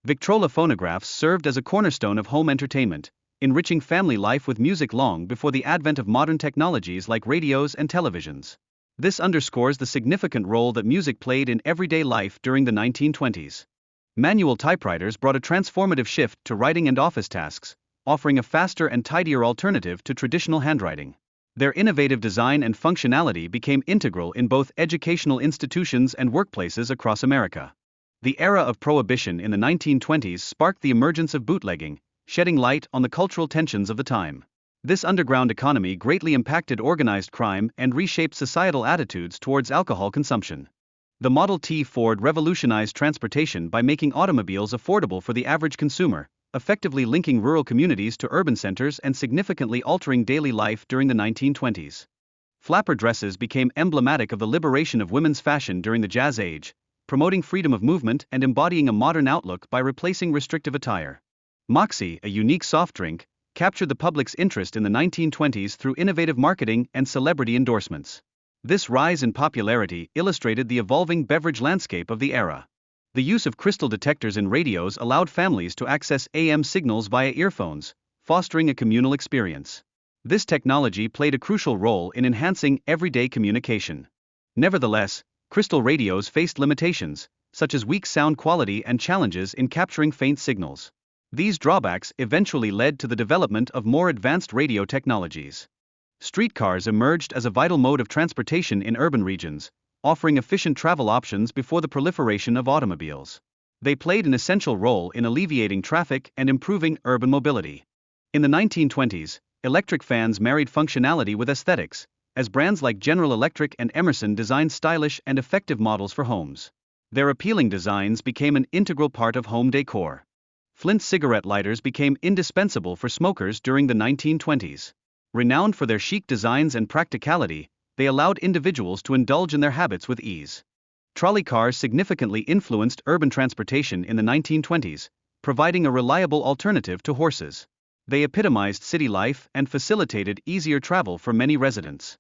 Victrola phonographs served as a cornerstone of home entertainment, enriching family life with music long before the advent of modern technologies like radios and televisions. This underscores the significant role that music played in everyday life during the 1920s. Manual typewriters brought a transformative shift to writing and office tasks, offering a faster and tidier alternative to traditional handwriting. Their innovative design and functionality became integral in both educational institutions and workplaces across America. The era of prohibition in the 1920s sparked the emergence of bootlegging, shedding light on the cultural tensions of the time. This underground economy greatly impacted organized crime and reshaped societal attitudes towards alcohol consumption. The Model T Ford revolutionized transportation by making automobiles affordable for the average consumer, effectively linking rural communities to urban centers and significantly altering daily life during the 1920s. Flapper dresses became emblematic of the liberation of women's fashion during the Jazz Age, promoting freedom of movement and embodying a modern outlook by replacing restrictive attire. Moxie, a unique soft drink, captured the public's interest in the 1920s through innovative marketing and celebrity endorsements. This rise in popularity illustrated the evolving beverage landscape of the era. The use of crystal detectors in radios allowed families to access AM signals via earphones, fostering a communal experience. This technology played a crucial role in enhancing everyday communication. Nevertheless, crystal radios faced limitations, such as weak sound quality and challenges in capturing faint signals. These drawbacks eventually led to the development of more advanced radio technologies. Streetcars emerged as a vital mode of transportation in urban regions, offering efficient travel options before the proliferation of automobiles. They played an essential role in alleviating traffic and improving urban mobility. In the 1920s, electric fans married functionality with aesthetics, as brands like General Electric and Emerson designed stylish and effective models for homes. Their appealing designs became an integral part of home decor. Flint cigarette lighters became indispensable for smokers during the 1920s. Renowned for their chic designs and practicality, they allowed individuals to indulge in their habits with ease. Trolley cars significantly influenced urban transportation in the 1920s, providing a reliable alternative to horses. They epitomized city life and facilitated easier travel for many residents.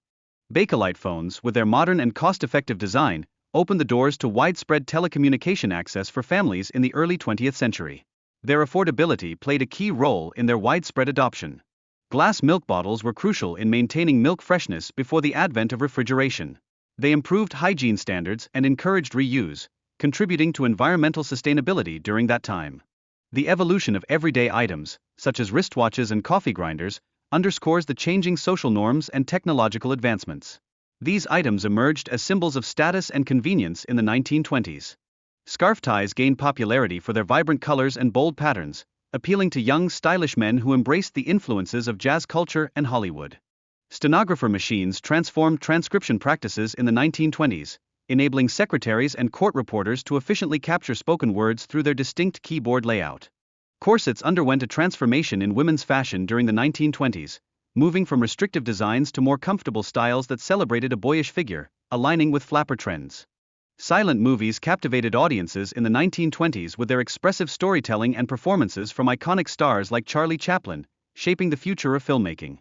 Bakelite phones, with their modern and cost-effective design, opened the doors to widespread telecommunication access for families in the early 20th century. Their affordability played a key role in their widespread adoption. Glass milk bottles were crucial in maintaining milk freshness before the advent of refrigeration. They improved hygiene standards and encouraged reuse, contributing to environmental sustainability during that time. The evolution of everyday items, such as wristwatches and coffee grinders, underscores the changing social norms and technological advancements. These items emerged as symbols of status and convenience in the 1920s. Scarf ties gained popularity for their vibrant colors and bold patterns, appealing to young, stylish men who embraced the influences of jazz culture and Hollywood. Stenographer machines transformed transcription practices in the 1920s, enabling secretaries and court reporters to efficiently capture spoken words through their distinct keyboard layout. Corsets underwent a transformation in women's fashion during the 1920s, moving from restrictive designs to more comfortable styles that celebrated a boyish figure, aligning with flapper trends. Silent movies captivated audiences in the 1920s with their expressive storytelling and performances from iconic stars like Charlie Chaplin, shaping the future of filmmaking.